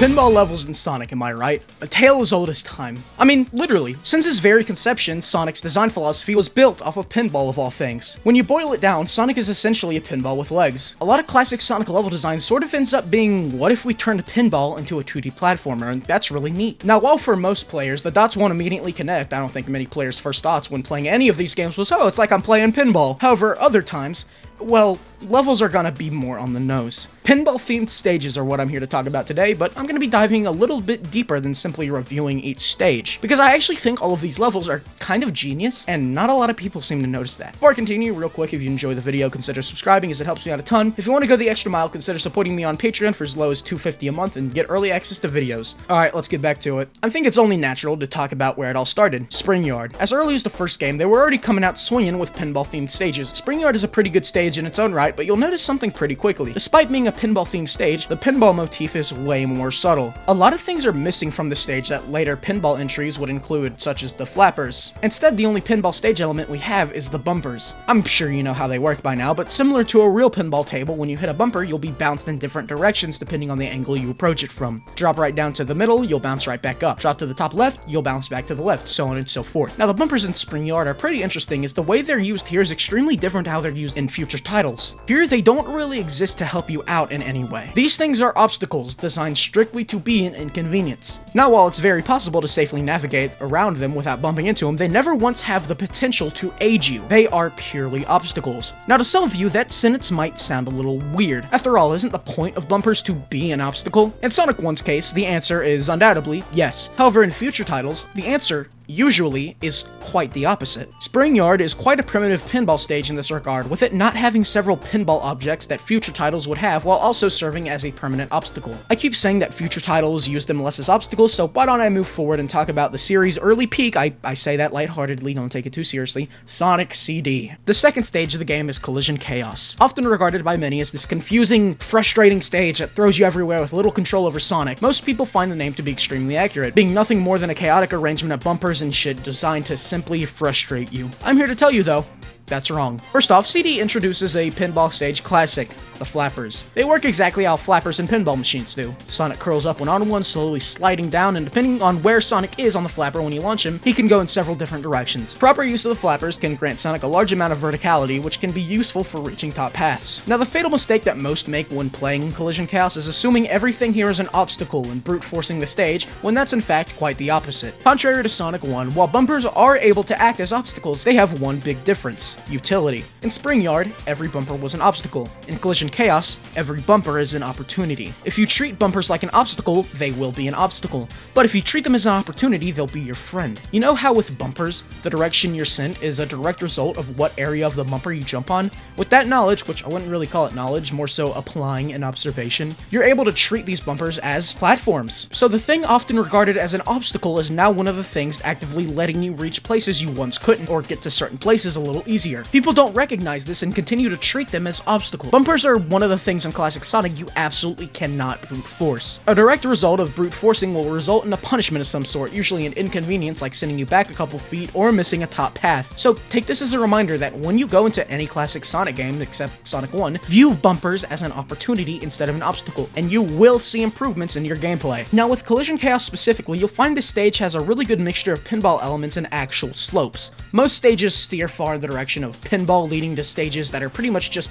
Pinball levels in Sonic, am I right? A tale as old as time. I mean, literally. Since its very conception, Sonic's design philosophy was built off of pinball of all things. When you boil it down, Sonic is essentially a pinball with legs. A lot of classic Sonic level design sort of ends up being, what if we turned pinball into a 2D platformer, and that's really neat. Now, while for most players, the dots won't immediately connect, I don't think many players' first thoughts when playing any of these games was, oh, it's like I'm playing pinball. However, other times, well, levels are gonna be more on the nose. Pinball-themed stages are what I'm here to talk about today, but I'm gonna be diving a little bit deeper than simply reviewing each stage, because I actually think all of these levels are kind of genius, and not a lot of people seem to notice that. Before I continue, real quick, if you enjoy the video, consider subscribing as it helps me out a ton. If you want to go the extra mile, consider supporting me on Patreon for as low as $2.50 a month and get early access to videos. Alright, let's get back to it. I think it's only natural to talk about where it all started, Spring Yard. As early as the first game, they were already coming out swinging with pinball-themed stages. Spring Yard is a pretty good stage in its own right, but you'll notice something pretty quickly. Despite being a pinball-themed stage, the pinball motif is way more subtle. A lot of things are missing from the stage that later pinball entries would include, such as the flappers. Instead, the only pinball stage element we have is the bumpers. I'm sure you know how they work by now, but similar to a real pinball table, when you hit a bumper, you'll be bounced in different directions depending on the angle you approach it from. Drop right down to the middle, you'll bounce right back up. Drop to the top left, you'll bounce back to the left, so on and so forth. Now, the bumpers in Spring Yard are pretty interesting, as the way they're used here is extremely different to how they're used in future titles. Here, they don't really exist to help you out in any way. These things are obstacles designed strictly to be an inconvenience. Now, while it's very possible to safely navigate around them without bumping into them, they never once have the potential to aid you. They are purely obstacles. Now, to some of you, that sentence might sound a little weird. After all, isn't the point of bumpers to be an obstacle? In Sonic 1's case, the answer is undoubtedly yes. However, in future titles, the answer usually is quite the opposite. Spring Yard is quite a primitive pinball stage in this regard, with it not having several pinball objects that future titles would have while also serving as a permanent obstacle. I keep saying that future titles use them less as obstacles, so why don't I move forward and talk about the series' early peak, I say that lightheartedly, don't take it too seriously, Sonic CD. The second stage of the game is Collision Chaos, often regarded by many as this confusing, frustrating stage that throws you everywhere with little control over Sonic. Most people find the name to be extremely accurate, being nothing more than a chaotic arrangement of bumpers and shit designed to simply frustrate you. I'm here to tell you though, that's wrong. First off, CD introduces a pinball stage classic, the flappers. They work exactly how flappers in pinball machines do. Sonic curls up when on one, slowly sliding down, and depending on where Sonic is on the flapper when you launch him, he can go in several different directions. Proper use of the flappers can grant Sonic a large amount of verticality, which can be useful for reaching top paths. Now, the fatal mistake that most make when playing Collision Chaos is assuming everything here is an obstacle and brute forcing the stage, when that's in fact quite the opposite. Contrary to Sonic 1, while bumpers are able to act as obstacles, they have one big difference: utility. In Spring Yard, every bumper was an obstacle. In Collision Chaos, every bumper is an opportunity. If you treat bumpers like an obstacle, they will be an obstacle. But if you treat them as an opportunity, they'll be your friend. You know how with bumpers, the direction you're sent is a direct result of what area of the bumper you jump on? With that knowledge, which I wouldn't really call it knowledge, more so applying an observation, you're able to treat these bumpers as platforms. So the thing often regarded as an obstacle is now one of the things actively letting you reach places you once couldn't, or get to certain places a little easier. People don't recognize this and continue to treat them as obstacles. Bumpers are one of the things in classic Sonic you absolutely cannot brute force. A direct result of brute forcing will result in a punishment of some sort, usually an inconvenience like sending you back a couple feet or missing a top path. So take this as a reminder that when you go into any classic Sonic game, except Sonic 1, view bumpers as an opportunity instead of an obstacle, and you will see improvements in your gameplay. Now, with Collision Chaos specifically, you'll find this stage has a really good mixture of pinball elements and actual slopes. Most stages steer far in the direction of pinball, leading to stages that are pretty much just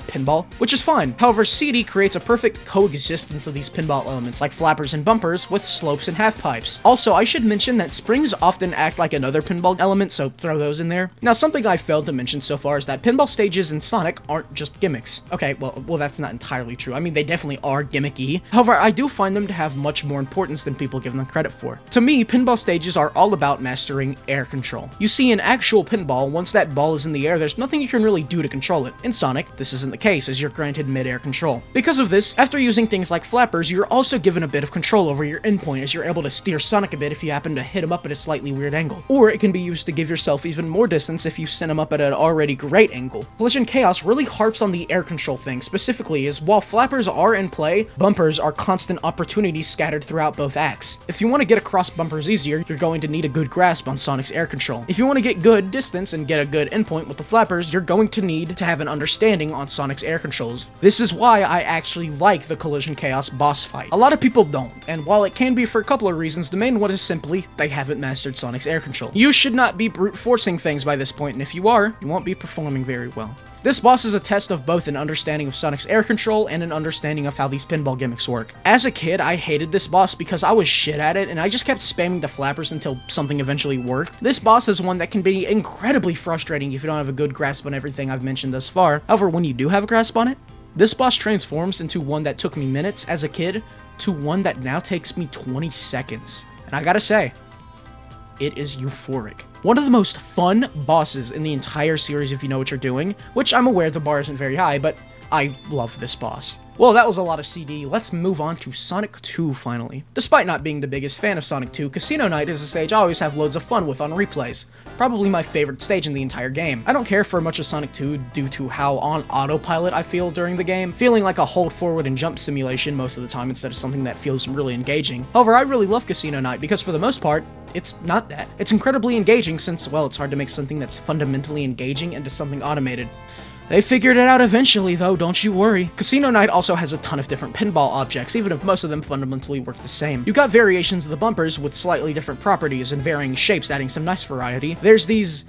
pinball, which is fine. However, CD creates a perfect coexistence of these pinball elements, like flappers and bumpers, with slopes and half-pipes. Also, I should mention that springs often act like another pinball element, so throw those in there. Now, something I failed to mention so far is that pinball stages in Sonic aren't just gimmicks. Okay, well, that's not entirely true. I mean, they definitely are gimmicky. However, I do find them to have much more importance than people give them credit for. To me, pinball stages are all about mastering air control. You see, in actual pinball, once that ball is in the air, there's nothing you can really do to control it. In Sonic, this isn't the case, as you're granted mid-air control. Because of this, after using things like flappers, you're also given a bit of control over your endpoint, as you're able to steer Sonic a bit if you happen to hit him up at a slightly weird angle. Or it can be used to give yourself even more distance if you send him up at an already great angle. Collision Chaos really harps on the air control thing, specifically, as while flappers are in play, bumpers are constant opportunities scattered throughout both acts. If you want to get across bumpers easier, you're going to need a good grasp on Sonic's air control. If you want to get good distance and get a good good endpoint with the flappers, you're going to need to have an understanding on Sonic's air controls. This is why I actually like the Collision Chaos boss fight. A lot of people don't, and while it can be for a couple of reasons, the main one is simply they haven't mastered Sonic's air control. You should not be brute forcing things by this point, and if you are, you won't be performing very well. This boss is a test of both an understanding of Sonic's air control and an understanding of how these pinball gimmicks work. As a kid, I hated this boss because I was shit at it, and I just kept spamming the flappers until something eventually worked. This boss is one that can be incredibly frustrating if you don't have a good grasp on everything I've mentioned thus far. However, when you do have a grasp on it, this boss transforms into one that took me minutes as a kid to one that now takes me 20 seconds. And I gotta say, it is euphoric. One of the most fun bosses in the entire series if you know what you're doing, which I'm aware the bar isn't very high, but I love this boss. Well, that was a lot of CD. Let's move on to Sonic 2 finally. Despite not being the biggest fan of Sonic 2, Casino Night is a stage I always have loads of fun with on replays. Probably my favorite stage in the entire game. I don't care for much of Sonic 2 due to how on autopilot I feel during the game, feeling like a hold forward and jump simulation most of the time instead of something that feels really engaging. However, I really love Casino Night because for the most part, it's not that. It's incredibly engaging since, well, it's hard to make something that's fundamentally engaging into something automated. They figured it out eventually, though, don't you worry. Casino Night also has a ton of different pinball objects, even if most of them fundamentally work the same. You got variations of the bumpers with slightly different properties and varying shapes, adding some nice variety. There's these...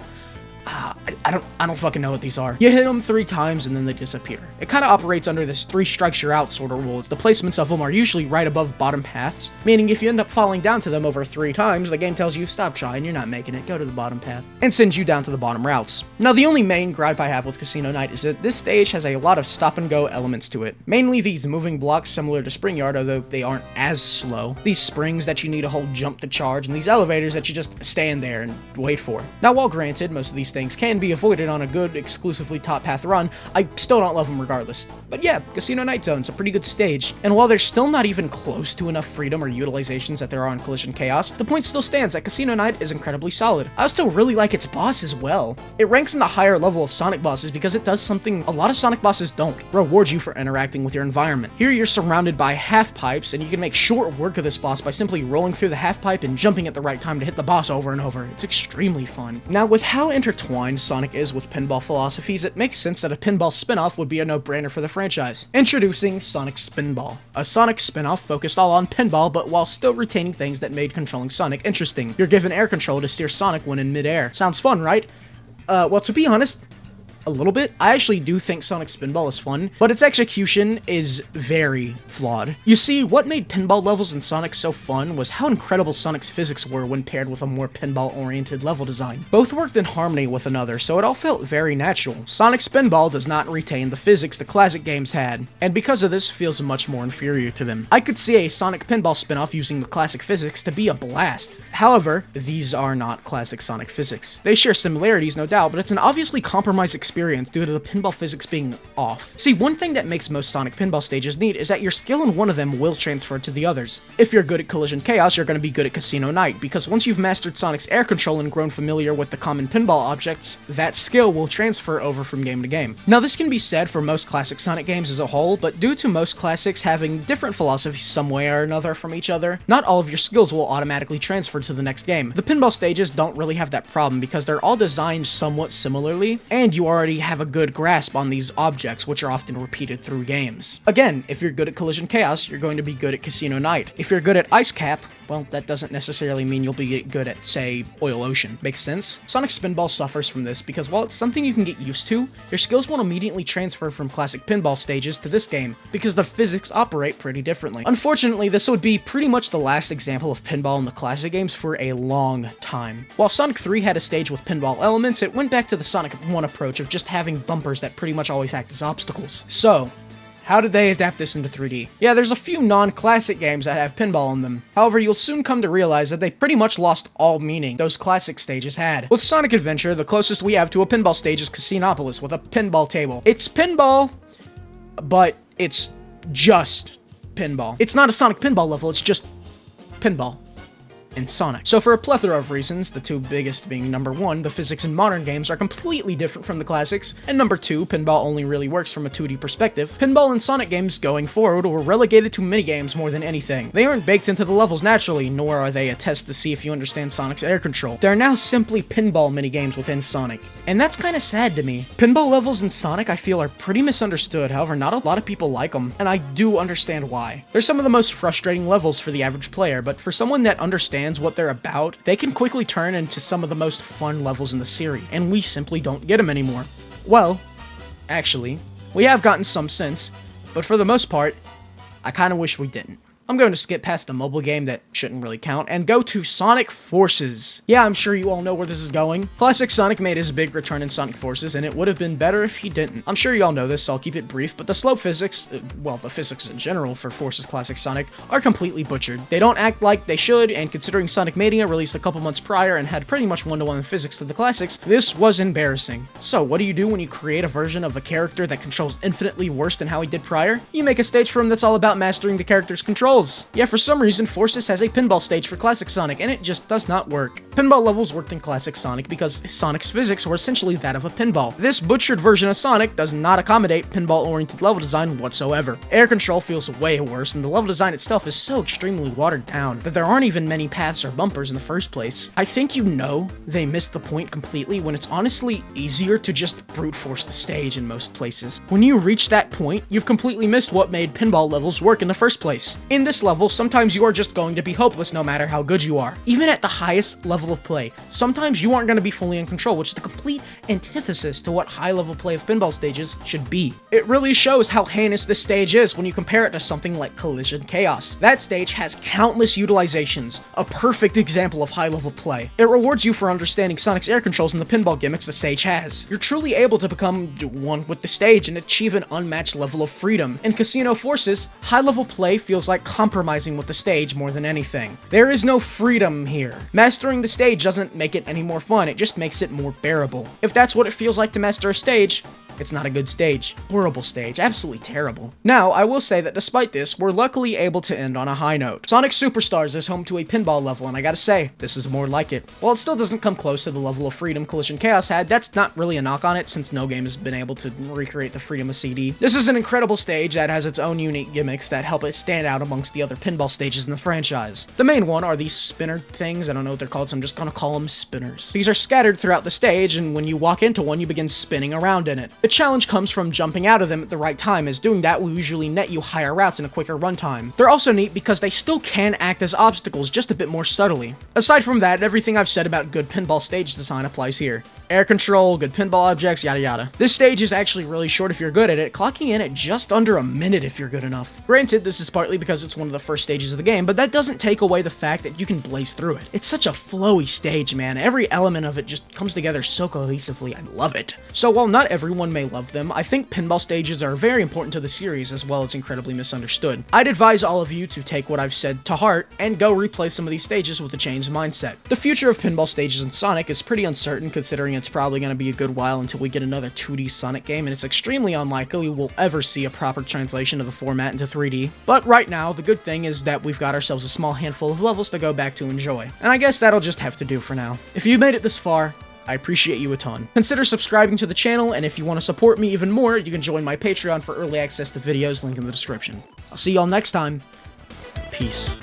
I don't fucking know what these are. You hit them 3 times and then they disappear. It kind of operates under this 3 strikes you're out sort of rule. The placements of them are usually right above bottom paths, meaning if you end up falling down to them over 3 times, the game tells you stop trying, you're not making it, go to the bottom path, and sends you down to the bottom routes. Now the only main gripe I have with Casino Night is that this stage has a lot of stop and go elements to it. Mainly these moving blocks similar to Spring Yard, although they aren't as slow. These springs that you need to hold jump to charge, and these elevators that you just stand there and wait for. Now while granted, most of these things can be avoided on a good, exclusively top path run, I still don't love them regardless. But yeah, Casino Night Zone's a pretty good stage, and while there's still not even close to enough freedom or utilizations that there are on Collision Chaos, the point still stands that Casino Night is incredibly solid. I still really like its boss as well. It ranks in the higher level of Sonic bosses because it does something a lot of Sonic bosses don't, reward you for interacting with your environment. Here you're surrounded by half pipes, and you can make short work of this boss by simply rolling through the half pipe and jumping at the right time to hit the boss over and over. It's extremely fun. Now with how intertwined Sonic is with pinball philosophies, it makes sense that a pinball spin-off would be a no-brainer for the franchise. Introducing Sonic Spinball, a Sonic spin-off focused all on pinball, but while still retaining things that made controlling Sonic interesting. You're given air control to steer Sonic when in midair. Sounds fun, right? Well, to be honest, a little bit. I actually do think Sonic Spinball is fun, but its execution is very flawed. You see, what made pinball levels in Sonic so fun was how incredible Sonic's physics were when paired with a more pinball-oriented level design. Both worked in harmony with another, so it all felt very natural. Sonic Spinball does not retain the physics the classic games had, and because of this, feels much more inferior to them. I could see a Sonic Pinball spin-off using the classic physics to be a blast. However, these are not classic Sonic physics. They share similarities, no doubt, but it's an obviously compromised experience due to the pinball physics being off. See, one thing that makes most Sonic pinball stages neat is that your skill in one of them will transfer to the others. If you're good at Collision Chaos, you're going to be good at Casino Night, because once you've mastered Sonic's air control and grown familiar with the common pinball objects, that skill will transfer over from game to game. Now, this can be said for most classic Sonic games as a whole, but due to most classics having different philosophies some way or another from each other, not all of your skills will automatically transfer to the next game. The pinball stages don't really have that problem because they're all designed somewhat similarly, and you already have a good grasp on these objects, which are often repeated through games. Again, if you're good at Collision Chaos, you're going to be good at Casino Night. If you're good at Ice Cap, well, that doesn't necessarily mean you'll be good at, say, Oil Ocean. Makes sense? Sonic Spinball suffers from this because while it's something you can get used to, your skills won't immediately transfer from classic pinball stages to this game because the physics operate pretty differently. Unfortunately, this would be pretty much the last example of pinball in the classic games for a long time. While Sonic 3 had a stage with pinball elements, it went back to the Sonic 1 approach of just having bumpers that pretty much always act as obstacles. So, how did they adapt this into 3D? Yeah, there's a few non-classic games that have pinball in them. However, you'll soon come to realize that they pretty much lost all meaning those classic stages had. With Sonic Adventure, the closest we have to a pinball stage is Casinopolis with a pinball table. It's pinball, but it's just pinball. It's not a Sonic pinball level, it's just pinball. in Sonic. So for a plethora of reasons, the two biggest being number 1, the physics in modern games are completely different from the classics, and number 2, pinball only really works from a 2D perspective, pinball and Sonic games going forward were relegated to minigames more than anything. They aren't baked into the levels naturally, nor are they a test to see if you understand Sonic's air control. They're now simply pinball minigames within Sonic, and that's kinda sad to me. Pinball levels in Sonic I feel are pretty misunderstood, however not a lot of people like them, and I do understand why. They're some of the most frustrating levels for the average player, but for someone that understands what they're about, they can quickly turn into some of the most fun levels in the series, and we simply don't get them anymore. Well, actually, we have gotten some since, but for the most part, I kinda wish we didn't. I'm going to skip past the mobile game that shouldn't really count and go to Sonic Forces. Yeah, I'm sure you all know where this is going. Classic Sonic made his big return in Sonic Forces, and it would have been better if he didn't. I'm sure you all know this, so I'll keep it brief, but the slope physics, well, the physics in general for Forces Classic Sonic, are completely butchered. They don't act like they should, and considering Sonic Mania released a couple months prior and had pretty much one-to-one physics to the classics, this was embarrassing. So, what do you do when you create a version of a character that controls infinitely worse than how he did prior? You make a stage for him that's all about mastering the character's controls. Yeah, for some reason, Forces has a pinball stage for Classic Sonic, and it just does not work. Pinball levels worked in Classic Sonic because Sonic's physics were essentially that of a pinball. This butchered version of Sonic does not accommodate pinball-oriented level design whatsoever. Air control feels way worse, and the level design itself is so extremely watered down that there aren't even many paths or bumpers in the first place. I think you know they missed the point completely when it's honestly easier to just brute force the stage in most places. When you reach that point, you've completely missed what made pinball levels work in the first place. In this level, sometimes you are just going to be hopeless no matter how good you are. Even at the highest level of play, sometimes you aren't going to be fully in control, which is the complete antithesis to what high-level play of pinball stages should be. It really shows how heinous this stage is when you compare it to something like Collision Chaos. That stage has countless utilizations, a perfect example of high-level play. It rewards you for understanding Sonic's air controls and the pinball gimmicks the stage has. You're truly able to become one with the stage and achieve an unmatched level of freedom. In Casino Forces, high-level play feels like compromising with the stage more than anything. There is no freedom here. Mastering the stage doesn't make it any more fun, it just makes it more bearable. If that's what it feels like to master a stage, it's not a good stage. Horrible stage. Absolutely terrible. Now, I will say that despite this, we're luckily able to end on a high note. Sonic Superstars is home to a pinball level, and I gotta say, this is more like it. While it still doesn't come close to the level of freedom Collision Chaos had, that's not really a knock on it, since no game has been able to recreate the freedom of CD. This is an incredible stage that has its own unique gimmicks that help it stand out amongst the other pinball stages in the franchise. The main one are these spinner things. I don't know what they're called, so I'm just gonna call them spinners. These are scattered throughout the stage, and when you walk into one, you begin spinning around in it. The challenge comes from jumping out of them at the right time, as doing that will usually net you higher routes and a quicker runtime. They're also neat because they still can act as obstacles, just a bit more subtly. Aside from that, everything I've said about good pinball stage design applies here. Air control, good pinball objects, yada yada. This stage is actually really short if you're good at it, clocking in at just under a minute if you're good enough. Granted, this is partly because it's one of the first stages of the game, but that doesn't take away the fact that you can blaze through it. It's such a flowy stage, man. Every element of it just comes together so cohesively. I love it. So while not everyone may love them, I think pinball stages are very important to the series as well as incredibly misunderstood. I'd advise all of you to take what I've said to heart and go replay some of these stages with a changed mindset. The future of pinball stages in Sonic is pretty uncertain, considering it's probably going to be a good while until we get another 2D Sonic game, and it's extremely unlikely we'll ever see a proper translation of the format into 3D. But right now, the good thing is that we've got ourselves a small handful of levels to go back to enjoy. And I guess that'll just have to do for now. If you made it this far, I appreciate you a ton. Consider subscribing to the channel, and if you want to support me even more, you can join my Patreon for early access to videos, link in the description. I'll see y'all next time. Peace.